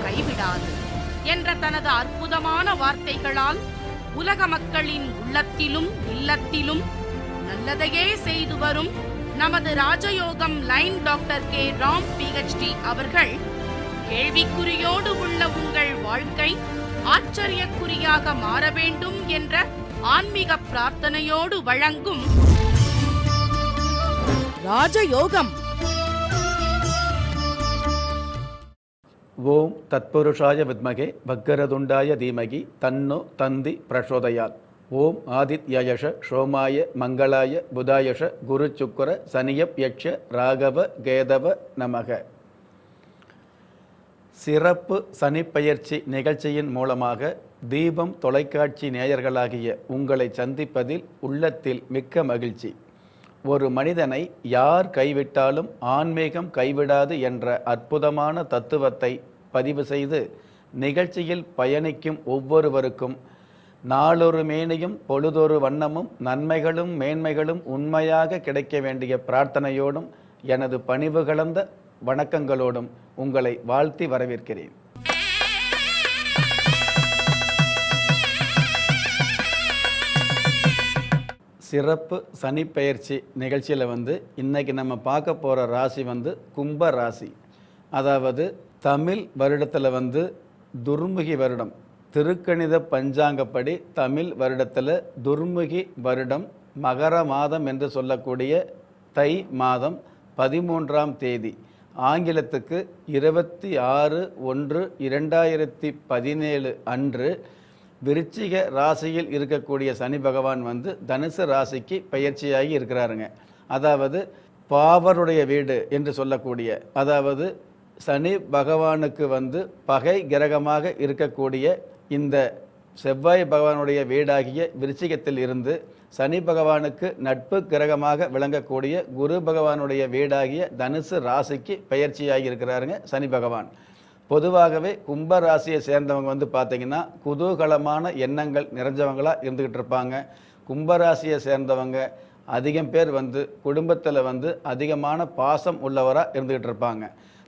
கைவிடாது என்ற தனது அற்புதமான வார்த்தைகளால் உலக மக்களின் உள்ளத்திலும் இல்லத்திலும் நல்லதையே செய்து வரும் நமது ராஜயோகம் line doctor K Ram PhD அவர்கள் கேள்விக்குறியோடு உள்ள உங்கள் வாழ்க்கை ஆச்சரியக்குறியாக மாற வேண்டும் என்ற ஆன்மீக பிரார்த்தனையோடு வழங்கும் ராஜயோகம். ஓம் தத்புருஷாய வித்மகே வக்கரதுண்டாய தீமகி தன்னோ தந்தி பிரசோதயாத். ஓம் ஆதித்யயஷ சோமாய மங்களாய புதாயஷ குரு சுக்கர சனியப் யட்ச ராகவ கேதவ நமக. சிறப்பு சனிப்பெயர்ச்சி நிகழ்ச்சியின் மூலமாக தீபம் தொலைக்காட்சி நேயர்களாகிய உங்களை சந்திப்பதில் உள்ளத்தில் மிக்க மகிழ்ச்சி. ஒரு மனிதனை யார் கைவிட்டாலும் ஆன்மீகம் கைவிடாது என்ற அற்புதமான தத்துவத்தை பதிவு செய்து நிகழ்ச்சியில் பயணிக்கும் ஒவ்வொருவருக்கும் நாளொரு மேனியும் பொழுதொரு வண்ணமும் நன்மைகளும் மேன்மைகளும் உண்மையாக கிடைக்க வேண்டிய பிரார்த்தனையோடும் எனது பணிவு கலந்த வணக்கங்களோடும் உங்களை வாழ்த்தி வரவேற்கிறேன். சிறப்பு சனிப்பெயர்ச்சி நிகழ்ச்சியில் இன்றைக்கி நம்ம பார்க்க போகிற ராசி கும்ப ராசி. அதாவது தமிழ் வருடத்தில் துர்முகி வருடம், திருக்கணித பஞ்சாங்கப்படி தமிழ் வருடத்தில் துர்முகி வருடம் மகர மாதம் என்று சொல்லக்கூடிய தை மாதம் 13ஆம் தேதி, ஆங்கிலத்துக்கு 26/1/2017 அன்று விருச்சிக ராசியில் இருக்கக்கூடிய சனி பகவான் தனுசு ராசிக்கு பயிற்சியாகி இருக்கிறாருங்க. அதாவது பாவருடைய வீடு என்று சொல்லக்கூடிய, அதாவது சனி பகவானுக்கு பகை கிரகமாக இருக்கக்கூடிய இந்த செவ்வாய் பகவானுடைய வீடாகிய விருச்சிகத்தில் இருந்து சனி பகவானுக்கு நட்பு கிரகமாக விளங்கக்கூடிய குரு பகவானுடைய வீடாகிய தனுசு ராசிக்கு பயிற்சியாகி இருக்கிறாருங்க சனி பகவான். பொதுவாகவே கும்ப ராசியை சேர்ந்தவங்க பார்த்திங்கன்னா குதூகலமான எண்ணங்கள் நிறைஞ்சவங்களாக இருந்துக்கிட்டு இருப்பாங்க. கும்பராசியை சேர்ந்தவங்க அதிகம் பேர் குடும்பத்தில் அதிகமான பாசம் உள்ளவராக இருந்துக்கிட்டு இருப்பாங்க.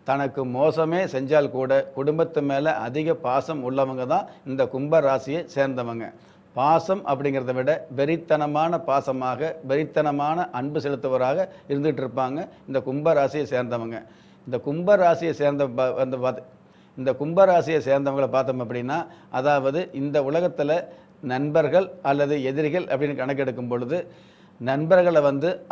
தனக்கு மோசமே செஞ்சால் கூட குடும்பத்து மேலே அதிக பாசம் உள்ளவங்க தான் இந்த கும்ப ராசியை சேர்ந்தவங்க. பாசம் அப்படிங்கிறத விட வெறித்தனமான பாசமாக, வெறித்தனமான அன்பு செலுத்துவராக இருந்துகிட்டு இருப்பாங்க இந்த கும்பராசியை சேர்ந்தவங்க. இந்த கும்பராசியை சேர்ந்தவங்களை பார்த்தோம் அப்படின்னா, அதாவது இந்த உலகத்தில் நண்பர்கள் அல்லது எதிரிகள் அப்படின்னு கணக்கெடுக்கும் பொழுது நண்பர்களை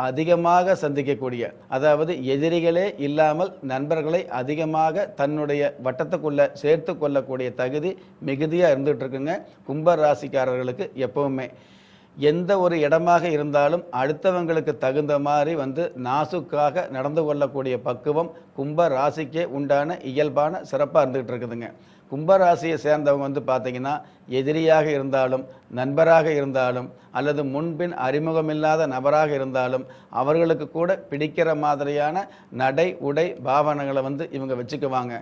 அதிகமாக சந்திக்கக்கூடிய, அதாவது எதிரிகளே இல்லாமல் நண்பர்களை அதிகமாக தன்னுடைய வட்டத்துக்குள்ளே சேர்த்து கொள்ளக்கூடிய தகுதி மிகுதியாக இருந்துகிட்டு இருக்குங்க கும்ப ராசிக்காரர்களுக்கு. எப்பவுமே எந்த ஒரு இடமாக இருந்தாலும் அடுத்தவங்களுக்கு தகுந்த மாதிரி நாசுக்காக நடந்து கொள்ளக்கூடிய பக்குவம் கும்ப ராசிக்கே உண்டான இயல்பான சிறப்பாக இருந்துகிட்டு இருக்குதுங்க. கும்பராசியை சேர்ந்தவங்க பார்த்திங்கன்னா எதிரியாக இருந்தாலும் நண்பராக இருந்தாலும் அல்லது முன்பின் அறிமுகமில்லாத நபராக இருந்தாலும் அவர்களுக்கு கூட பிடிக்கிற மாதிரியான நடை உடை பாவனைகளை இவங்க வச்சுக்குவாங்க.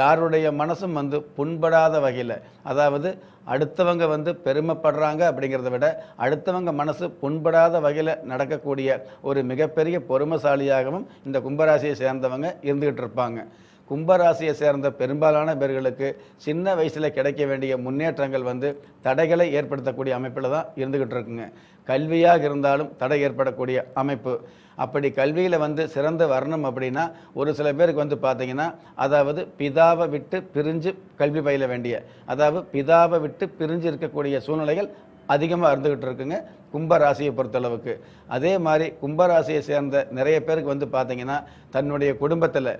யாருடைய மனசும் புண்படாத வகையில், அதாவது அடுத்தவங்க பெருமைப்படுறாங்க அப்படிங்கிறத விட அடுத்தவங்க மனசு புண்படாத வகையில் நடக்கக்கூடிய ஒரு மிகப்பெரிய பொறுமைசாலியாகவும் இந்த கும்பராசியை சேர்ந்தவங்க இருந்துகிட்டு இருப்பாங்க. கும்பராசியை சேர்ந்த பெரும்பாலான பேர்களுக்கு சின்ன வயசில் கிடைக்க வேண்டிய முன்னேற்றங்கள் தடைகளை ஏற்படுத்தக்கூடிய அமைப்பில் தான் இருந்துக்கிட்டு இருக்குங்க. கல்வியாக இருந்தாலும் தடை ஏற்படக்கூடிய அமைப்பு. அப்படி கல்வியில் சிறந்து வரணும் அப்படின்னா ஒரு சில பேருக்கு பார்த்திங்கன்னா, அதாவது பிதாவை விட்டு பிரிஞ்சு கல்வி பயில வேண்டிய, அதாவது பிதாவை விட்டு பிரிஞ்சு இருக்கக்கூடிய சூழ்நிலைகள் அதிகமாக இருந்துக்கிட்டு இருக்குங்க கும்பராசியை பொறுத்தளவுக்கு. அதே மாதிரி கும்பராசியை சேர்ந்த நிறைய பேருக்கு பார்த்திங்கன்னா தன்னுடைய குடும்பத்தில்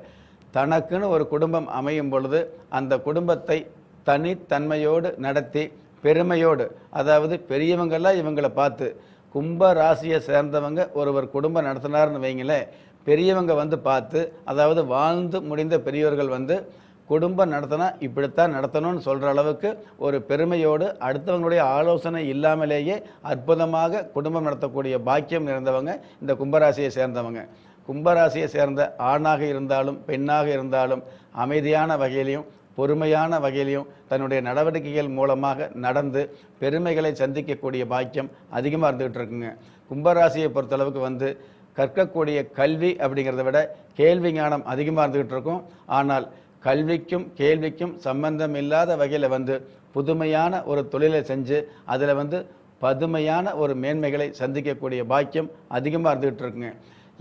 தனக்குன்னு ஒரு குடும்பம் அமையும் பொழுது அந்த குடும்பத்தை தனித்தன்மையோடு நடத்தி பெருமையோடு, அதாவது பெரியவங்கெல்லாம் இவங்களை பார்த்து, கும்ப ராசியை சேர்ந்தவங்க ஒருவர் குடும்பம் நடத்தினார்னு வைங்களேன், பெரியவங்க பார்த்து, அதாவது வாழ்ந்து முடிந்த பெரியவர்கள் குடும்பம் நடத்தினா இப்படித்தான் நடத்தணும்னு சொல்கிற அளவுக்கு ஒரு பெருமையோடு அடுத்தவங்களுடைய ஆலோசனை இல்லாமலேயே அற்புதமாக குடும்பம் நடத்தக்கூடிய பாக்கியம் நிறைந்தவங்க இந்த கும்பராசியை சேர்ந்தவங்க. கும்பராசியை சேர்ந்த ஆணாக இருந்தாலும் பெண்ணாக இருந்தாலும் அமைதியான வகையிலையும் பொறுமையான வகையிலையும் தன்னுடைய நடவடிக்கைகள் மூலமாக நடந்து பெருமைகளை சந்திக்கக்கூடிய பாக்கியம் அதிகமாக இருந்துகிட்டு இருக்குங்க. கும்பராசியை பொறுத்தளவுக்கு கற்கக்கூடிய கல்வி அப்படிங்கிறத விட கேள்வி ஞானம் அதிகமாக இருந்துகிட்டு இருக்கும். ஆனால் கல்விக்கும் கேள்விக்கும் சம்பந்தம் இல்லாத வகையில் வந்து புதுமையான ஒரு தொழிலை செஞ்சு அதில் வந்து பதுமையான ஒரு மேன்மைகளை சந்திக்கக்கூடிய பாக்கியம் அதிகமாக இருந்துகிட்டு இருக்குங்க.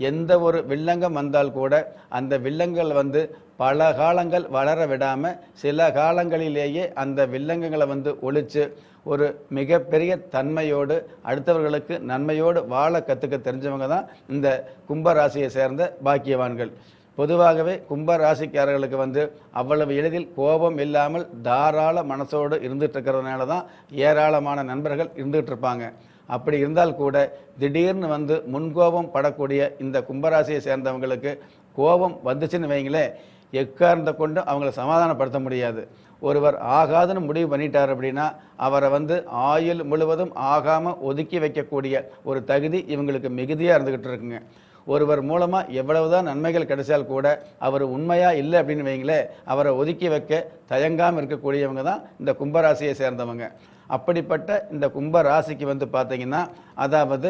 எந்த ஒரு வில்லங்கம் வந்தால் கூட அந்த வில்லங்கள் வந்து பல காலங்கள் வளர விடாமல் சில காலங்களிலேயே அந்த வில்லங்கங்களை வந்து ஒழித்து ஒரு மிகப்பெரிய தன்மையோடு அடுத்தவர்களுக்கு நன்மையோடு வாழ கற்றுக்க தெரிஞ்சவங்க தான் இந்த கும்பராசியை சேர்ந்த பாக்கியவான்கள். பொதுவாகவே கும்பராசிக்காரர்களுக்கு வந்து அவ்வளவு எளிதில் கோபம் இல்லாமல் தாராள மனசோடு இருந்துட்டு இருக்கிறதுனால தான் ஏராளமான நண்பர்கள் இருந்துகிட்டு இருப்பாங்க. அப்படி இருந்தால் கூட திடீர்னு வந்து முன்கோபம் படக்கூடிய இந்த கும்பராசியை சேர்ந்தவங்களுக்கு கோபம் வந்துச்சுன்னு வைங்களேன், எக்காரணத்தை கொண்டு அவங்கள சமாதானப்படுத்த முடியாது. ஒருவர் ஆகாதுன்னு முடிவு பண்ணிட்டார் அப்படின்னா அவரை வந்து ஆயுள் முழுவதும் ஆகாமல் ஒதுக்கி வைக்கக்கூடிய ஒரு தகுதி இவங்களுக்கு மிகுதியாக இருந்துக்கிட்டு இருக்குங்க. ஒருவர் மூலமாக எவ்வளவுதான் நன்மைகள் கிடைச்சால் கூட அவர் உண்மையாக இல்லை அப்படின்னு வைங்களேன், அவரை ஒதுக்கி வைக்க தயங்காமல் இருக்கக்கூடியவங்க தான் இந்த கும்பராசியை சேர்ந்தவங்க. அப்படிப்பட்ட இந்த கும்பராசிக்கு வந்து பார்த்தீங்கன்னா, அதாவது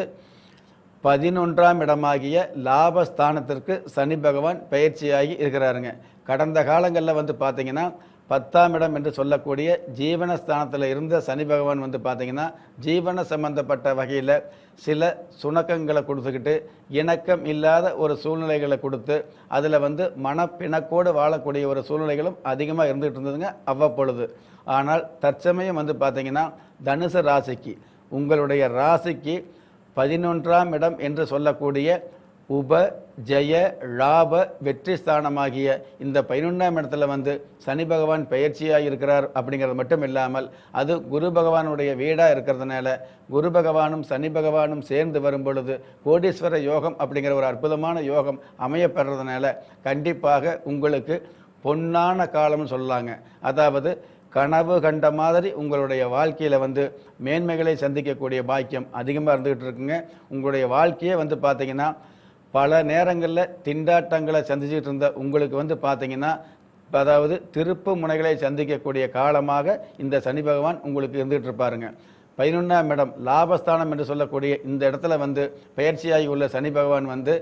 11ஆம் இடமாகிய லாபஸ்தானத்திற்கு சனி பகவான் பயிற்சியாகி இருக்கிறாருங்க. கடந்த காலங்களில் வந்து பார்த்தீங்கன்னா 10ஆம் இடம் என்று சொல்லக்கூடிய ஜீவனஸ்தானத்தில் இருந்த சனி பகவான் வந்து பார்த்திங்கன்னா ஜீவன சம்பந்தப்பட்ட வகையில் சில சுணக்கங்களை கொடுத்துக்கிட்டு இணக்கம் இல்லாத ஒரு சூழ்நிலைகளை கொடுத்து அதில் வந்து மனப்பிணக்கோடு வாழக்கூடிய ஒரு சூழ்நிலைகளும் அதிகமாக இருந்துகிட்டு இருந்ததுங்க அவ்வப்பொழுது. ஆனால் தற்சமயம் வந்து பார்த்திங்கன்னா தனுசு ராசிக்கு, உங்களுடைய ராசிக்கு 11ஆம் இடம் என்று சொல்லக்கூடிய உப ஜெய லாப வெற்றி ஸ்தானமாகிய இந்த 11ஆம் இடத்துல வந்து சனி பகவான் பயிற்சியாக இருக்கிறார். அப்படிங்கிறது மட்டும் இல்லாமல் அது குரு பகவானுடைய வீடாக இருக்கிறதுனால குரு பகவானும் சனி பகவானும் சேர்ந்து வரும் பொழுது கோடீஸ்வர யோகம் அப்படிங்கிற ஒரு அற்புதமான யோகம் அமையப்படுறதுனால கண்டிப்பாக உங்களுக்கு பொன்னான காலம்னு சொல்லலாங்க. அதாவது கனவு கண்ட மாதிரி உங்களுடைய வாழ்க்கையில் வந்து மேன்மைகளை சந்திக்கக்கூடிய பாக்கியம் அதிகமாக இருந்துகிட்டு இருக்குங்க. உங்களுடைய வாழ்க்கையே வந்து பார்த்திங்கன்னா பல நேரங்களில் திண்டாட்டங்களை சந்திச்சுட்டு இருந்த உங்களுக்கு வந்து பார்த்திங்கன்னா அதாவது திருப்பு முனைகளை சந்திக்கக்கூடிய காலமாக இந்த சனி பகவான் உங்களுக்கு இருந்துகிட்டு இருப்பாருங்க. 11ஆம் இடம் லாபஸ்தானம் என்று சொல்லக்கூடிய இந்த இடத்துல வந்து பயிற்சியாகி உள்ள சனி பகவான் வந்து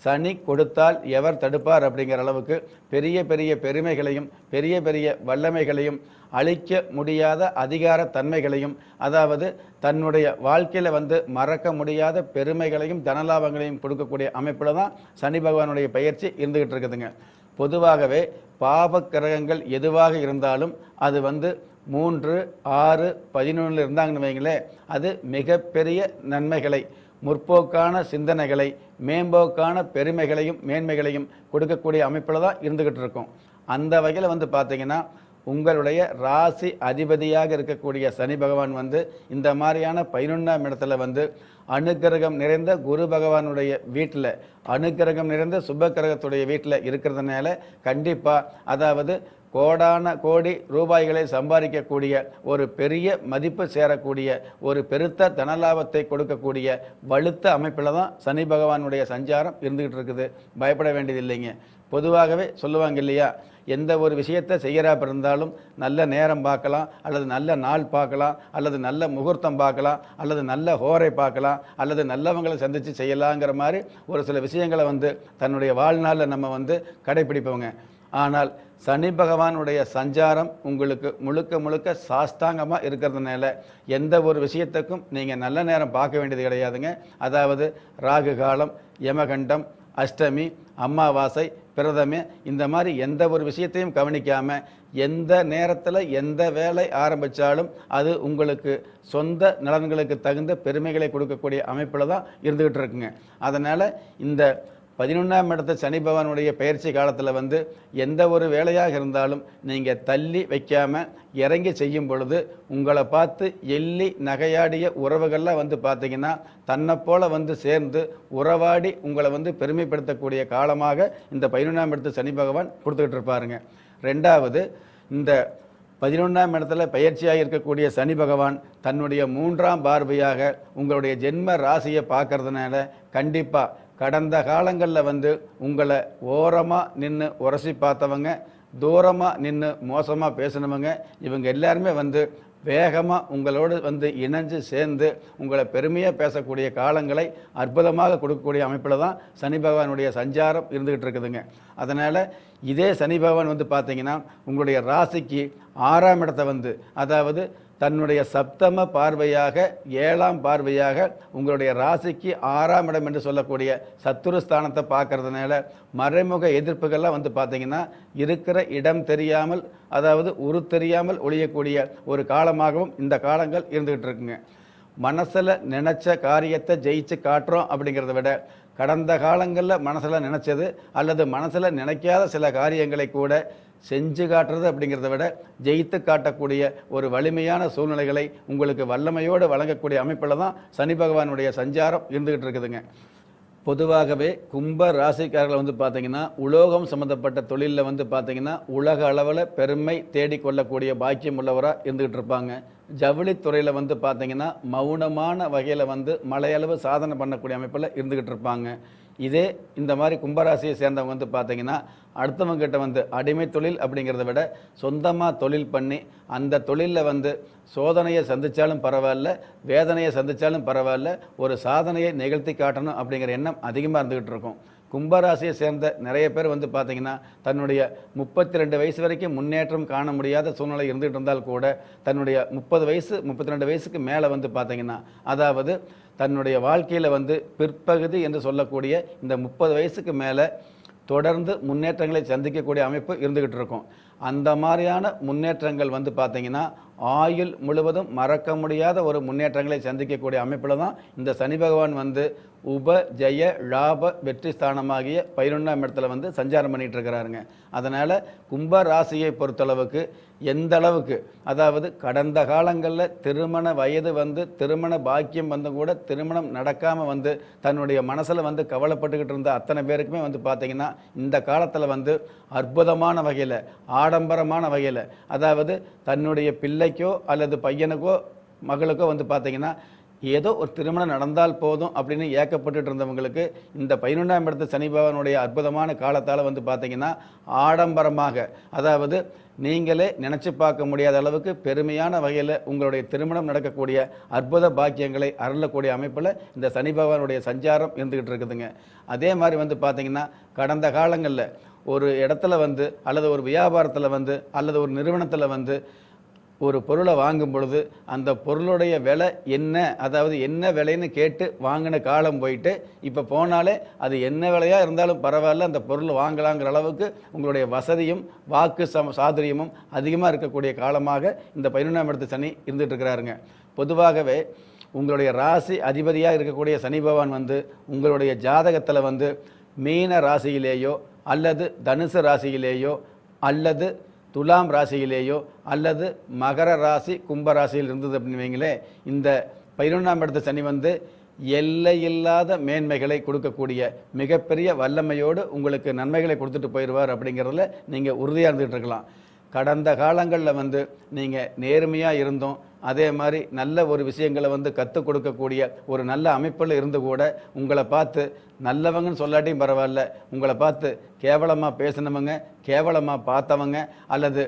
சனி கொடுத்தால் எவர் தடுப்பார் அப்படிங்கிற அளவுக்கு பெரிய பெரிய பெருமைகளையும் பெரிய பெரிய வல்லமைகளையும் அழிக்க முடியாத அதிகார தன்மைகளையும் அதாவது தன்னுடைய வாழ்க்கையில் வந்து மறக்க முடியாத பெருமைகளையும் தனலாபங்களையும் கொடுக்கக்கூடிய அமைப்பில் தான் சனி பகவானுடைய பயிற்சி இருந்துகிட்டு இருக்குதுங்க. பொதுவாகவே பாப கிரகங்கள் எதுவாக இருந்தாலும் அது வந்து 3, 6, 11 இருந்தாங்கன்னு வைங்களேன், அது மிகப்பெரிய நன்மைகளை முற்போக்கான சிந்தனைகளை மேம்போக்கான பெருமைகளையும் மேன்மைகளையும் கொடுக்கக்கூடிய அமைப்பில் தான் இருந்துக்கிட்டு இருக்கும். அந்த வகையில் வந்து பார்த்திங்கன்னா உங்களுடைய ராசி அதிபதியாக இருக்கக்கூடிய சனி பகவான் வந்து இந்த மாதிரியான 11ஆம் இடத்துல வந்து அனுக்கிரகம் நிறைந்த குரு பகவானுடைய வீட்டில் அனுக்கிரகம் நிறைந்த சுப கிரகத்துடைய வீட்டில் இருக்கிறதுனால கண்டிப்பாக அதாவது கோடான கோடி ரூபாய்களை சம்பாதிக்கக்கூடிய ஒரு பெரிய மதிப்பு சேரக்கூடிய ஒரு பெருத்த தனலாபத்தை கொடுக்கக்கூடிய வலுத்த அமைப்பில் தான் சனி பகவானுடைய சஞ்சாரம் இருந்துகிட்டு இருக்குது. பயப்பட வேண்டியது இல்லைங்க. பொதுவாகவே சொல்லுவாங்க இல்லையா, எந்த ஒரு விஷயத்தை செய்கிறப்ப இருந்தாலும் நல்ல நேரம் பார்க்கலாம், அல்லது நல்ல நாள் பார்க்கலாம், அல்லது நல்ல முகூர்த்தம் பார்க்கலாம், அல்லது நல்ல ஹோரை பார்க்கலாம், அல்லது நல்லவங்களை சந்தித்து செய்யலாங்கிற மாதிரி ஒரு சில விஷயங்களை வந்து தன்னுடைய வாழ்நாளில் நம்ம வந்து கடைப்பிடிப்போங்க. ஆனால் சனி பகவானுடைய சஞ்சாரம் உங்களுக்கு முழுக்க முழுக்க சாஸ்தாங்கமாக இருக்கிறதுனால எந்த ஒரு விஷயத்துக்கும் நீங்கள் நல்ல நேரம் பார்க்க வேண்டியது கிடையாதுங்க. அதாவது ராகு காலம், யமகண்டம், அஷ்டமி, அமாவாசை, பிரதமே இந்த மாதிரி எந்த ஒரு விஷயத்தையும் கவனிக்காமல் எந்த நேரத்தில் எந்த வேலை ஆரம்பித்தாலும் அது உங்களுக்கு சொந்த நலன்களுக்கு தகுந்த பெருமைகளை கொடுக்கக்கூடிய அமைப்பில் தான் இருந்துக்கிட்டு இருக்குங்க. அதனால் இந்த 11ஆம் இடத்து சனி பகவானுடைய பயிற்சி காலத்தில் வந்து எந்த ஒரு வேலையாக இருந்தாலும் நீங்கள் தள்ளி வைக்காமல் இறங்கி செய்யும் பொழுது உங்களை பார்த்து எள்ளி நகையாடிய உறவுகள்லாம் வந்து பார்த்திங்கன்னா தன்னை போல் வந்து சேர்ந்து உறவாடி உங்களை வந்து பெருமைப்படுத்தக்கூடிய காலமாக இந்த 11ஆம் இடத்து சனி பகவான் கொடுத்துக்கிட்டு இருப்பாருங்க. ரெண்டாவது, இந்த 11ஆம் இடத்துல பயிற்சியாக இருக்கக்கூடிய சனி பகவான் தன்னுடைய 3ஆம் பார்வையாக உங்களுடைய ஜென்ம ராசியை பார்க்கறதுனால கண்டிப்பாக கடந்த காலங்களில் வந்து உங்களை ஓரமாக நின்று உரசி பார்த்தவங்க தூரமாக நின்று மோசமாக பேசினவங்க இவங்க எல்லாருமே வந்து வேகமாக உங்களோடு வந்து இணைஞ்சு சேர்ந்து உங்களை பெருமையாக பேசக்கூடிய காலங்களை அற்புதமாக கொடுக்கக்கூடிய அமைப்பில் தான் சனி பகவானுடைய சஞ்சாரம் இருந்துக்கிட்டு இருக்குதுங்க. அதனால் இதே சனி பகவான் வந்து பார்த்திங்கன்னா உங்களுடைய ராசிக்கு 6ஆம் இடத்தை வந்து, அதாவது தன்னுடைய சப்தம பார்வையாக 7ஆம் பார்வையாக உங்களுடைய ராசிக்கு 6ஆம் இடம் என்று சொல்லக்கூடிய சத்துருஸ்தானத்தை பார்க்கறதுனால மறைமுக எதிர்ப்புகள்லாம் வந்து பார்த்திங்கன்னா இருக்கிற இடம் தெரியாமல், அதாவது உரு தெரியாமல் ஒழியக்கூடிய ஒரு காலமாகவும் இந்த காலங்கள் இருந்துகிட்டு இருக்குங்க. மனசில் நினச்ச காரியத்தை ஜெயிச்சு காட்டுறோம் அப்படிங்கிறத விட கடந்த காலங்களில் மனசில் நினச்சது அல்லது மனசில் நினைக்காத சில காரியங்களை கூட செஞ்சு காட்டுறது அப்படிங்கிறத விட ஜெயித்து காட்டக்கூடிய ஒரு வலிமையான சூழ்நிலைகளை உங்களுக்கு வல்லமையோடு வழங்கக்கூடிய அமைப்பில் தான் சனி பகவானுடைய சஞ்சாரம் இருந்துகிட்டு இருக்குதுங்க. பொதுவாகவே கும்ப ராசிக்காரர்கள் வந்து பார்த்திங்கன்னா உலோகம் சம்மந்தப்பட்ட தொழிலில் வந்து பார்த்திங்கன்னா உலக அளவில் பெருமை தேடிக்கொள்ளக்கூடிய பாக்கியம் உள்ளவராக இருந்துகிட்டு இருப்பாங்க. ஜவுளித்துறையில் வந்து பார்த்திங்கன்னா மௌனமான வகையில் வந்து மலையளவு சாதனை பண்ணக்கூடிய அமைப்பில் இருந்துக்கிட்டு இருப்பாங்க. இதே இந்த மாதிரி கும்பராசியை சேர்ந்தவங்க வந்து பார்த்திங்கன்னா அடுத்தவங்ககிட்ட வந்து அடிமை தொழில் அப்படிங்கிறத விட சொந்தமாக தொழில் பண்ணி அந்த தொழிலில் வந்து சோதனையை சந்தித்தாலும் பரவாயில்ல, வேதனையை சந்தித்தாலும் பரவாயில்ல, ஒரு சாதனையை நிகழ்த்தி காட்டணும் அப்படிங்கிற எண்ணம் அதிகமாக இருந்துக்கிட்டு இருக்கும். கும்பராசியை சேர்ந்த நிறைய பேர் வந்து பார்த்திங்கன்னா தன்னுடைய 32 வயசு வரைக்கும் முன்னேற்றம் காண முடியாத சூழ்நிலை இருந்துகிட்டு இருந்தால் கூட தன்னுடைய 30 வயசு 32 வயசுக்கு மேலே வந்து பார்த்திங்கன்னா, அதாவது தன்னுடைய வாழ்க்கையில் வந்து பிற்பகுதி என்று சொல்லக்கூடிய இந்த 30 வயசுக்கு மேலே தொடர்ந்து முன்னேற்றங்களை சந்திக்கக்கூடிய அமைப்பு இருந்துக்கிட்டு இருக்கும். அந்த மாதிரியான முன்னேற்றங்கள் வந்து பார்த்திங்கன்னா ஆயுள் முழுவதும் மறக்க முடியாத ஒரு முன்னேற்றங்களை சந்திக்கக்கூடிய அமைப்பில் தான் இந்த சனி பகவான் வந்து உப ஜெய லாப வெற்றி ஸ்தானமாகிய 11ஆம் இடத்துல வந்து சஞ்சாரம் பண்ணிகிட்டு இருக்கிறாருங்க. அதனால் கும்ப ராசியை பொறுத்தளவுக்கு எந்த அளவுக்கு, அதாவது கடந்த காலங்களில் திருமண வயது வந்து திருமண பாக்கியம் வந்து கூட திருமணம் நடக்காமல் வந்து தன்னுடைய மனசில் வந்து கவலைப்பட்டுக்கிட்டு இருந்த அத்தனை பேருக்குமே வந்து பார்த்திங்கன்னா இந்த காலத்தில் வந்து அற்புதமான வகையில் ஆடம்பரமான வகையில், அதாவது தன்னுடைய பிள்ளைக்கோ அல்லது பையனுக்கோ மகளுக்கோ வந்து பார்த்திங்கன்னா ஏதோ ஒரு திருமணம் நடந்தால் போதும் அப்படின்னு ஏக்கப்பட்டு இருந்தவங்களுக்கு இந்த 11ஆம் இடத்து சனி பகவானுடைய அற்புதமான காலத்தால் வந்து பார்த்திங்கன்னா ஆடம்பரமாக, அதாவது நீங்களே நினச்சி பார்க்க முடியாத அளவுக்கு பெருமையான வகையில் உங்களுடைய திருமணம் நடக்கக்கூடிய அற்புத பாக்கியங்களை அருளக்கூடிய அமைப்பில் இந்த சனி பகவானுடைய சஞ்சாரம் இருந்துக்கிட்டு இருக்குதுங்க. அதே மாதிரி வந்து பார்த்திங்கன்னா கடந்த காலங்களில் ஒரு இடத்துல வந்து அல்லது ஒரு வியாபாரத்தில் வந்து அல்லது ஒரு நிறுவனத்தில் வந்து ஒரு பொருளை வாங்கும் பொழுது அந்த பொருளுடைய விலை என்ன, அதாவது என்ன விலைன்னு கேட்டு வாங்கின காலம் போயிட்டு இப்போ போனாலே அது என்ன விலையாக இருந்தாலும் பரவாயில்ல அந்த பொருள் வாங்கலாங்கிற அளவுக்கு உங்களுடைய வசதியும் வாக்கு சாதுரியமும் அதிகமாக இருக்கக்கூடிய காலமாக இந்த 11ஆம் இடத்து சனி இருந்துகிட்டு இருக்கிறாருங்க. பொதுவாகவே உங்களுடைய ராசி அதிபதியாக இருக்கக்கூடிய சனி பகவான் வந்து உங்களுடைய ஜாதகத்தில் வந்து மீன ராசியிலேயோ அல்லது தனுசு ராசியிலேயோ அல்லது துலாம் ராசியிலேயோ அல்லது மகர ராசி கும்ப ராசியில் இருந்தது அப்படின்னு வைங்களே, இந்த 11ஆம் இடத்து சனி வந்து எல்லையில்லாத மேன்மைகளை கொடுக்கக்கூடிய மிகப்பெரிய வல்லமையோடு உங்களுக்கு நன்மைகளை கொடுத்துட்டு போயிடுவார் அப்படிங்கிறதுல நீங்கள் உறுதியாக இருந்துகிட்டு இருக்கலாம். கடந்த காலங்களில் வந்து நீங்கள் நேர்மையாக இருந்தோம், அதே மாதிரி நல்ல ஒரு விஷயங்களை வந்து கற்றுக் கொடுக்கக்கூடிய ஒரு நல்ல அமைப்பில் இருந்து கூட உங்களை பார்த்து நல்லவங்கன்னு சொல்லாட்டியும் பரவாயில்ல, உங்களை பார்த்து கேவலமாக பேசினவங்க, கேவலமாக பார்த்தவங்க அல்லது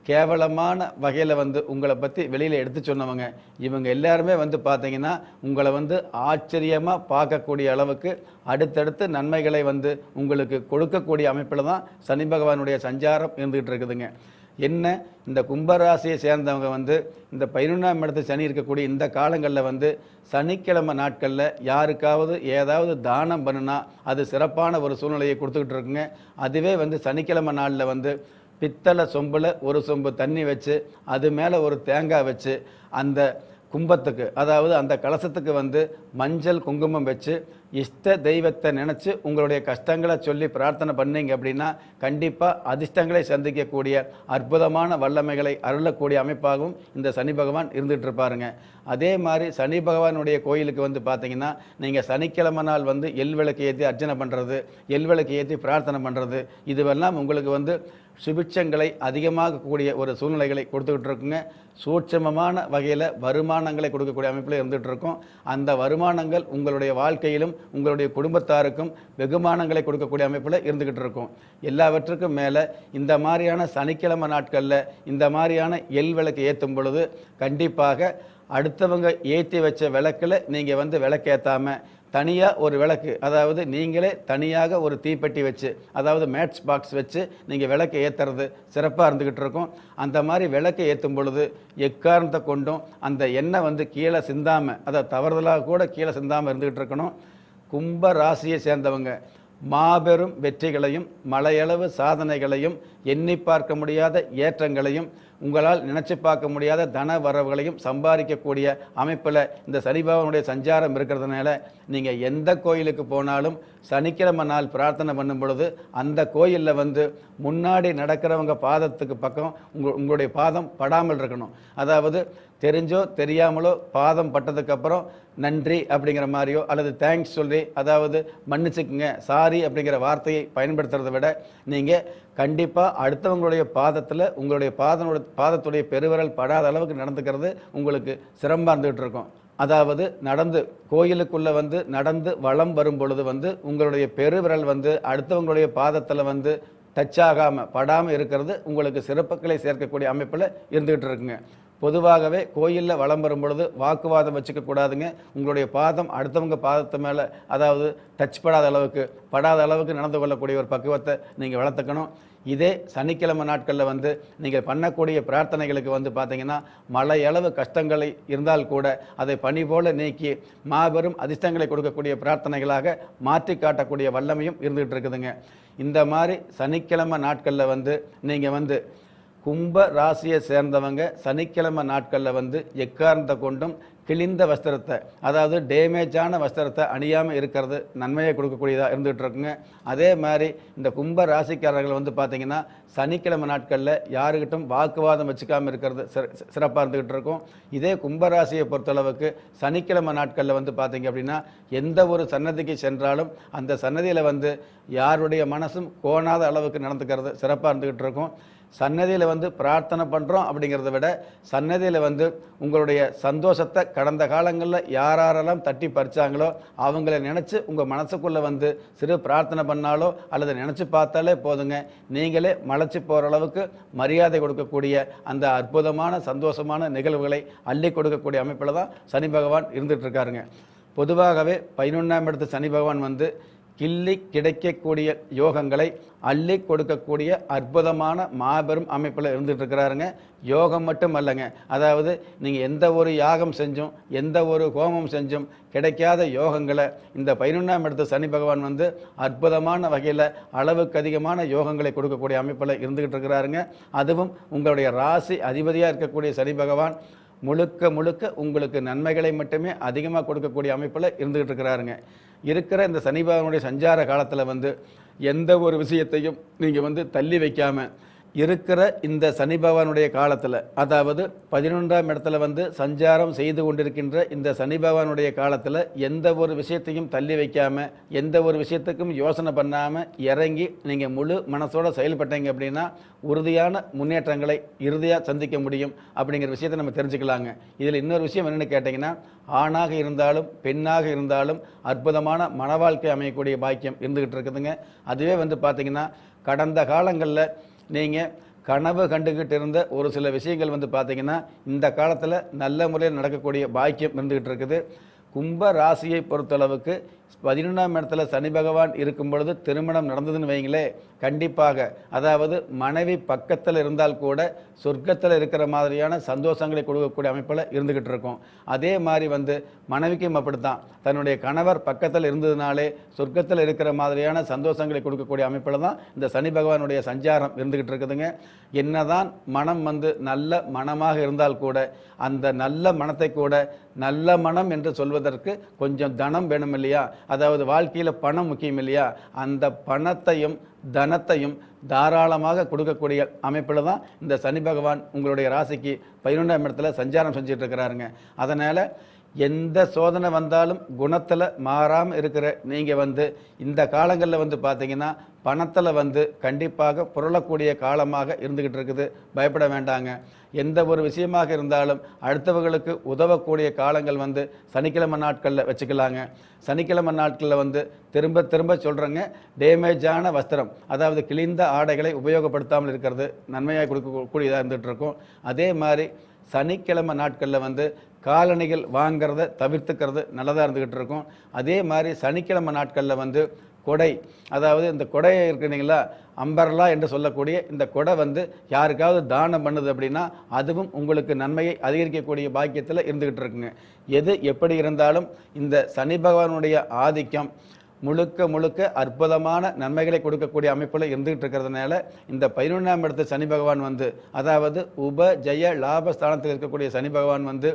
கேவலமான வகையில் வந்து உங்களை பற்றி வெளியில் எடுத்து சொன்னவங்க இவங்க எல்லாருமே வந்து பார்த்திங்கன்னா உங்களை வந்து ஆச்சரியமாக பார்க்கக்கூடிய அளவுக்கு அடுத்தடுத்து நன்மைகளை வந்து உங்களுக்கு கொடுக்கக்கூடிய அமைப்பில் தான் சனி பகவானுடைய சஞ்சாரம் இருந்துகிட்டு இருக்குதுங்க. என்ன இந்த கும்பராசியை சேர்ந்தவங்க வந்து இந்த 11ஆம் இடத்து சனி இருக்கக்கூடிய இந்த காலங்களில் வந்து சனிக்கிழமை நாட்களில் யாருக்காவது ஏதாவது தானம் பண்ணுனா அது சிறப்பான ஒரு சூழ்நிலையை கொடுத்துக்கிட்டு இருக்குங்க. அதுவே வந்து சனிக்கிழமை நாளில் வந்து பித்தளை சொம்பில் ஒரு சொம்பு தண்ணி வச்சு அது மேலே ஒரு தேங்காய் வச்சு அந்த கும்பத்துக்கு, அதாவது அந்த கலசத்துக்கு வந்து மஞ்சள் குங்குமம் வச்சு இஷ்ட தெய்வத்தை நினச்சி உங்களுடைய கஷ்டங்களை சொல்லி பிரார்த்தனை பண்ணீங்க அப்படின்னா கண்டிப்பாக அதிர்ஷ்டங்களை சந்திக்கக்கூடிய அற்புதமான வல்லமைகளை அருளக்கூடிய அமைப்பாகவும் இந்த சனி பகவான் இருந்துகிட்டு இருப்பாருங்க. அதே மாதிரி சனி பகவானுடைய கோயிலுக்கு வந்து பார்த்தீங்கன்னா நீங்கள் சனிக்கிழமை நாள் வந்து எல் விளக்கு ஏற்றி அர்ச்சனை பண்ணுறது, எல் விளக்கு ஏற்றி பிரார்த்தனை பண்ணுறது, இதுவெல்லாம் உங்களுக்கு வந்து சுபிட்சங்களை அதிகமாக கூடிய ஒரு சூழ்நிலைகளை கொடுத்துக்கிட்டு இருக்குங்க. சூட்சமமான வகையில் வருமானங்களை கொடுக்கக்கூடிய அமைப்பில் இருந்துகிட்டு இருக்கும். அந்த வருமானங்கள் உங்களுடைய வாழ்க்கையிலும் உங்களுடைய குடும்பத்தாருக்கும் வெகுமானங்களை கொடுக்கக்கூடிய அமைப்பில் இருந்துக்கிட்டு இருக்கும். எல்லாவற்றுக்கும் மேலே இந்த மாதிரியான சனிக்கிழமை நாட்களில் இந்த மாதிரியான எல் விளக்கு ஏற்றும் பொழுது கண்டிப்பாக அடுத்தவங்க ஏற்றி வச்ச விளக்கில் நீங்கள் வந்து விளக்கேற்றாமல் தனியாக ஒரு விளக்கு, அதாவது நீங்களே தனியாக ஒரு தீப்பெட்டி வச்சு, அதாவது மேட்ச் பாக்ஸ் வச்சு நீங்கள் விளக்கு ஏற்றுறது சிறப்பாக இருந்துக்கிட்டு இருக்கும். அந்த மாதிரி விளக்கு ஏற்றும் பொழுது எக்காரணத்தை கொண்டும் அந்த எண்ணெய் வந்து கீழே சிந்தாமல், அதை தவறுதலாக கூட கீழே சிந்தாமல் இருந்துக்கிட்டு இருக்கணும். கும்ப ராசியை சேர்ந்தவங்க மாபெரும் வெற்றிகளையும் மலையளவு சாதனைகளையும் எண்ணி பார்க்க முடியாத ஏற்றங்களையும் உங்களால் நினச்சி பார்க்க முடியாத தன வரவுகளையும் சம்பாதிக்கக்கூடிய அமைப்பில் இந்த சனிபகவானுடைய சஞ்சாரம் இருக்கிறதுனால நீங்கள் எந்த கோயிலுக்கு போனாலும் சனிக்கிழமை நாள் பிரார்த்தனை பண்ணும் பொழுது அந்த கோயிலில் வந்து முன்னாடி நடக்கிறவங்க பாதத்துக்கு பக்கம் உங்களுடைய பாதம் படாமல் இருக்கணும். அதாவது தெரிஞ்சோ தெரியாமலோ பாதம் பட்டதுக்கப்புறம் நன்றி அப்படிங்கிற மாதிரியோ அல்லது தேங்க்ஸ் சொல்லி, அதாவது மன்னிச்சுக்குங்க, சாரி அப்படிங்கிற வார்த்தையை பயன்படுத்துறதை விட நீங்கள் கண்டிப்பாக அடுத்தவங்களுடைய பாதத்தில் உங்களுடைய பாதத்துடைய பெருவிரல் படாத அளவுக்கு நடந்துக்கிறது உங்களுக்கு சிரமமாக இருந்துகிட்டு இருக்கும். அதாவது நடந்து கோயிலுக்குள்ளே வந்து நடந்து வலம் வரும் பொழுது வந்து உங்களுடைய பெருவிரல் வந்து அடுத்தவங்களுடைய பாதத்தில் வந்து டச் ஆகாமல் படாமல் இருக்கிறது உங்களுக்கு சிறப்புகளை சேர்க்கக்கூடிய அமைப்பில் இருந்துகிட்டு இருக்குங்க. பொதுவாகவே கோயிலில் வலம் வரும் பொழுது வாக்குவாதம் வச்சுக்க கூடாதுங்க. உங்களுடைய பாதம் அடுத்தவங்க பாதத்து மேலே, அதாவது டச் படாத அளவுக்கு நடந்து கொள்ளக்கூடிய ஒரு பக்குவத்தை நீங்கள் வளர்த்துக்கணும். இதே சனிக்கிழமை நாட்களில் வந்து நீங்கள் பண்ணக்கூடிய பிரார்த்தனைகளுக்கு வந்து பார்த்தீங்கன்னா மலையளவு கஷ்டங்களை இருந்தால் கூட அதை பனி போல நீக்கி மாபெரும் அதிர்ஷ்டங்களை கொடுக்கக்கூடிய பிரார்த்தனைகளாக மாற்றி காட்டக்கூடிய வல்லமையும் இருந்துகிட்டு இருக்குதுங்க. இந்த மாதிரி சனிக்கிழமை நாட்களில் வந்து நீங்கள் வந்து கும்ப ராசியை சேர்ந்தவங்க சனிக்கிழமை நாட்களில் வந்து எக்காரணத்தை கொண்டும் கிழிந்த வஸ்திரத்தை, அதாவது டேமேஜான வஸ்திரத்தை அணியாமல் இருக்கிறது நன்மையை கொடுக்கக்கூடியதாக இருந்துகிட்டு இருக்குங்க. அதே மாதிரி இந்த கும்ப ராசிக்காரர்கள் வந்து பார்த்திங்கன்னா சனிக்கிழமை நாட்களில் யாருக்கிட்டும் வாக்குவாதம் வச்சுக்காமல் இருக்கிறது சிறப்பாக இருந்துக்கிட்டு இருக்கும். இதே கும்பராசியை பொறுத்தளவுக்கு சனிக்கிழமை நாட்களில் வந்து பார்த்திங்க அப்படின்னா எந்த ஒரு சன்னதிக்கு சென்றாலும் அந்த சன்னதியில் வந்து யாருடைய மனசும் கோணாத அளவுக்கு நடந்துக்கிறது சிறப்பாக இருந்துக்கிட்டு இருக்கும். சன்னதியில் வந்து பிரார்த்தனை பண்ணுறோம் அப்படிங்கிறத விட சன்னதியில் வந்து உங்களுடைய சந்தோஷத்தை கடந்த காலங்களில் யாரெல்லாம் தட்டி பறிச்சாங்களோ அவங்கள நினச்சி உங்கள் மனசுக்குள்ளே வந்து சிறு பிரார்த்தனை பண்ணாலோ அல்லது நினச்சி பார்த்தாலே போதுங்க, நீங்களே மலைச்சி போகிற அளவுக்கு மரியாதை கொடுக்கக்கூடிய அந்த அற்புதமான சந்தோஷமான நிகழ்வுகளை அள்ளி கொடுக்கக்கூடிய அமைப்பில் தான் சனி பகவான் இருந்துகிட்டு இருக்காருங்க. பொதுவாகவே 11ஆம் இடத்து சனி பகவான் வந்து கிள்ளி கிடைக்கக்கூடிய யோகங்களை அள்ளி கொடுக்கக்கூடிய அற்புதமான மாபெரும் அமைப்பில் இருந்துகிட்டு இருக்கிறாருங்க. யோகம் மட்டும் அல்லங்க, அதாவது நீங்கள் எந்த ஒரு யாகம் செஞ்சும் எந்த ஒரு ஹோமம் செஞ்சும் கிடைக்காத யோகங்களை இந்த 11ஆம் இடத்து சனி பகவான் வந்து அற்புதமான வகையில் அளவுக்கு அதிகமான யோகங்களை கொடுக்கக்கூடிய அமைப்பில் இருந்துகிட்டு இருக்கிறாருங்க. அதுவும் உங்களுடைய ராசி அதிபதியாக இருக்கக்கூடிய சனி பகவான் முழுக்க உங்களுக்கு நன்மைகளை மட்டுமே அதிகமாக கொடுக்கக்கூடிய அமைப்பில் இருந்துகிட்டு இருக்கிறாருங்க. இருக்கிற இந்த சனி பகவானுடைய சஞ்சார காலத்தில் வந்து எந்த ஒரு விஷயத்தையும் நீங்கள் வந்து தள்ளி வைக்காமல் இருக்கிற இந்த சனி பகவானுடைய காலத்தில், அதாவது 11ஆம் இடத்துல வந்து சஞ்சாரம் செய்து கொண்டிருக்கின்ற இந்த சனி பகவானுடைய காலத்தில் எந்த ஒரு விஷயத்தையும் தள்ளி வைக்காமல் எந்த ஒரு விஷயத்துக்கும் யோசனை பண்ணாமல் இறங்கி நீங்கள் முழு மனசோடு செயல்பட்டீங்க அப்படின்னா உறுதியான முன்னேற்றங்களை இறுதியாக சந்திக்க முடியும் அப்படிங்கிற விஷயத்தை நம்ம தெரிஞ்சுக்கலாங்க. இதில் இன்னொரு விஷயம் என்னென்னு கேட்டிங்கன்னா, ஆணாக இருந்தாலும் பெண்ணாக இருந்தாலும் அற்புதமான மன வாழ்க்கை அமையக்கூடிய பாக்கியம் இருந்துக்கிட்டு இருக்குதுங்க. அதுவே வந்து பார்த்திங்கன்னா கடந்த காலங்களில் நீங்கள் கனவு கண்டுக்கிட்டு இருந்த ஒரு சில விஷயங்கள் வந்து பார்த்திங்கன்னா இந்த காலத்தில் நல்ல முறையில் நடக்கக்கூடிய பாக்கியம் இருந்துக்கிட்டு இருக்குது. கும்ப ராசியை பொறுத்தளவுக்கு 11ஆம் இடத்துல சனி பகவான் இருக்கும் பொழுது திருமணம் நடந்ததுன்னு வைங்களே, கண்டிப்பாக அதாவது மனைவி பக்கத்தில் இருந்தால் கூட சொர்க்கத்தில் இருக்கிற மாதிரியான சந்தோஷங்களை கொடுக்கக்கூடிய அமைப்பில் இருந்துக்கிட்டு இருக்கும். அதே மாதிரி வந்து மனைவிக்கும் அப்படித்தான், தன்னுடைய கணவர் பக்கத்தில் இருந்ததுனாலே சொர்க்கத்தில் இருக்கிற மாதிரியான சந்தோஷங்களை கொடுக்கக்கூடிய அமைப்பில் தான் இந்த சனி பகவானுடைய சஞ்சாரம் இருந்துக்கிட்டு இருக்குதுங்க. என்னதான் மனம் வந்து நல்ல மனமாக இருந்தால் கூட அந்த நல்ல மனத்தை கூட நல்ல மனம் என்று சொல்வதற்கு கொஞ்சம் தனம் வேணும் இல்லையா, அதாவது வாழ்க்கையில் பணம் முக்கியம் இல்லையா, அந்த பணத்தையும் தனத்தையும் தாராளமாக கொடுக்கக்கூடிய அமைப்பில் தான் இந்த சனி பகவான் உங்களுடைய ராசிக்கு 11ஆம் இடத்துல சஞ்சாரம் செஞ்சுட்டு இருக்கிறாருங்க. அதனால் எந்த சோதனை வந்தாலும் குணத்தில் மாறாமல் இருக்கிற நீங்கள் வந்து இந்த காலங்களில் வந்து பார்த்தீங்கன்னா பணத்தில் வந்து கண்டிப்பாக புரளக்கூடிய காலமாக இருந்துக்கிட்டு இருக்குது. பயப்பட வேண்டாங்க. எந்த ஒரு விஷயமாக இருந்தாலும் அடுத்தவர்களுக்கு உதவக்கூடிய காலங்கள் வந்து சனிக்கிழமை நாட்களில் வச்சுக்கலாங்க. சனிக்கிழமை நாட்களில் வந்து திரும்ப திரும்ப சொல்கிறேங்க, டேமேஜான வஸ்திரம், அதாவது கிழிந்த ஆடைகளை உபயோகப்படுத்தாமல் இருக்கிறது நன்மையாக கொடுக்கக்கூடியதாக இருந்துகிட்டு இருக்கும். அதே மாதிரி சனிக்கிழமை நாட்களில் வந்து காலணிகள் வாங்கிறத தவிர்த்துக்கிறது நல்லதாக இருந்துக்கிட்டு இருக்கும். அதே மாதிரி சனிக்கிழமை நாட்களில் வந்து கொடை, அதாவது இந்த கொடையை இருக்குங்களா, அம்பர்லா என்று சொல்லக்கூடிய இந்த கொடை வந்து யாருக்காவது தானம் பண்ணுது அப்படின்னா அதுவும் உங்களுக்கு நன்மையை அதிகரிக்கக்கூடிய பாக்கியத்தில் இருந்துக்கிட்டு இருக்குங்க. எது எப்படி இருந்தாலும் இந்த சனி பகவானுடைய ஆதிக்கம் முழுக்க முழுக்க அற்புதமான நன்மைகளை கொடுக்கக்கூடிய அமைப்பில் இருந்துகிட்டு இருக்கிறதுனால இந்த 11ஆம் இடத்து சனி பகவான் வந்து, அதாவது உப ஜெய லாபஸ்தானத்தில் இருக்கக்கூடிய சனி பகவான் வந்து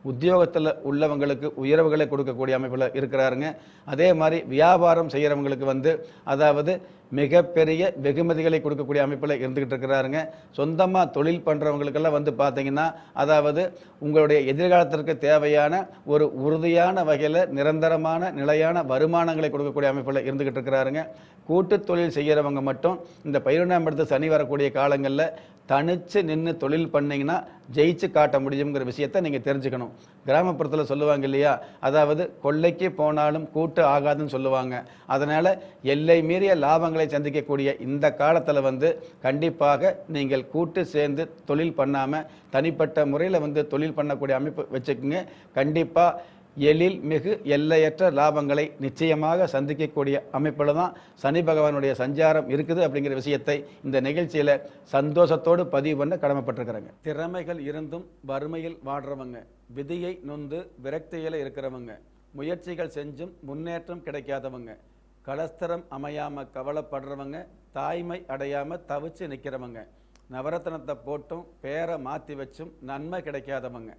உத்தியோகத்தில் உள்ளவங்களுக்கு உயர்வுகளை கொடுக்கக்கூடிய அமைப்பில் இருக்கிறாருங்க. அதே மாதிரி வியாபாரம் செய்கிறவங்களுக்கு வந்து, அதாவது மிகப்பெரிய வெகுமதிகளை கொடுக்கக்கூடிய அமைப்பில் இருந்துக்கிட்டு இருக்கிறாருங்க. சொந்தமாக தொழில் பண்ணுறவங்களுக்கெல்லாம் வந்து பார்த்தீங்கன்னா, அதாவது உங்களுடைய எதிர்காலத்திற்கு தேவையான ஒரு உறுதியான வகையில் நிரந்தரமான நிலையான வருமானங்களை கொடுக்கக்கூடிய அமைப்பில் இருந்துக்கிட்டு இருக்கிறாருங்க. கூட்டு தொழில் செய்கிறவங்க மட்டும் இந்த 11ஆம் இடத்து சனி வரக்கூடிய காலங்களில் தனிச்சு நின்று தொழில் பண்ணிங்கன்னா ஜெயிச்சு காட்ட முடியுங்கிற விஷயத்தை நீங்கள் தெரிஞ்சுக்கணும். கிராமப்புறத்தில் சொல்லுவாங்க இல்லையா, அதாவது கொள்ளைக்கு போனாலும் கூட்டு ஆகாதுன்னு சொல்லுவாங்க. அதனால் எல்லை மீறிய லாபங்களை சந்திக்கக்கூடிய இந்த காலத்தில் வந்து கண்டிப்பாக நீங்கள் கூட்டு சேர்ந்து தொழில் பண்ணாமல் தனிப்பட்ட முறையில் வந்து தொழில் பண்ணக்கூடிய அமைப்பு வச்சுக்கோங்க. கண்டிப்பாக எழில் மிகு எல்லையற்ற லாபங்களை நிச்சயமாக சந்திக்கக்கூடிய அமைப்பில் தான் சனி பகவானுடைய சஞ்சாரம் இருக்குது அப்படிங்கிற விஷயத்தை இந்த நிகழ்ச்சியில் சந்தோஷத்தோடு பதிவு பண்ண கடமைப்பட்டிருக்கிறேங்க. திறமைகள் இருந்தும் வறுமையில் வாடுறவங்க, விதியை நொந்து விரக்தியில் இருக்கிறவங்க, முயற்சிகள் செஞ்சும் முன்னேற்றம் கிடைக்காதவங்க, கலஸ்தரம் அமையாமல் கவலைப்படுறவங்க, தாய்மை அடையாமல் தவிச்சு நிற்கிறவங்க, நவரத்னத்தை போட்டும் பேரை மாற்றி வச்சும் நன்மை கிடைக்காதவங்க,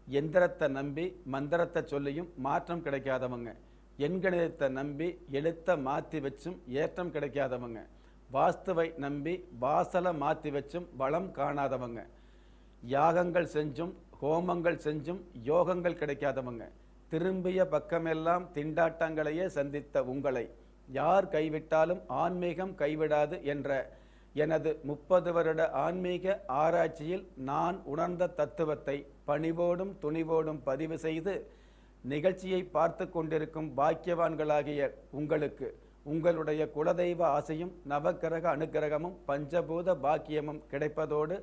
எந்திரத்தை நம்பி மந்திரத்தை சொல்லியும் மாற்றம் கிடைக்காதவங்க, எண்கணிதத்தை நம்பி எழுத்தை மாற்றி வச்சும் ஏற்றம் கிடைக்காதவங்க, வாஸ்துவை நம்பி வாசலை மாற்றி வச்சும் வளம் காணாதவங்க, யாகங்கள் செஞ்சும் ஹோமங்கள் செஞ்சும் யோகங்கள் கிடைக்காதவங்க, திரும்பிய பக்கமெல்லாம் திண்டாட்டங்களையே சந்தித்த உங்களை யார் கைவிட்டாலும் ஆன்மீகம் கைவிடாது என்ற எனது 30 வருட ஆன்மீக ஆராய்ச்சியில் நான் உணர்ந்த தத்துவத்தை பணிவோடும் துணிவோடும் பதிவு செய்து நிகழ்ச்சியை பார்த்து கொண்டிருக்கும் பாக்கியவான்களாகிய உங்களுக்கு உங்களுடைய குலதெய்வ ஆசையும் நவக்கிரக அனுக்கிரகமும் பஞ்சபூத பாக்கியமும் கிடைப்பதோடு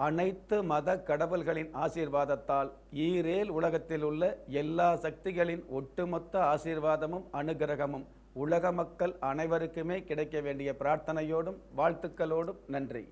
அனைத்து மத கடவுள்களின் ஆசீர்வாதத்தால் ஈரேல் உலகத்தில் உள்ள எல்லா சக்திகளின் ஒட்டுமொத்த ஆசீர்வாதமும் அனுக்கிரகமும் உலக மக்கள் அனைவருக்குமே கிடைக்க வேண்டிய பிரார்த்தனையோடும் வாழ்த்துக்களோடும் நன்றி.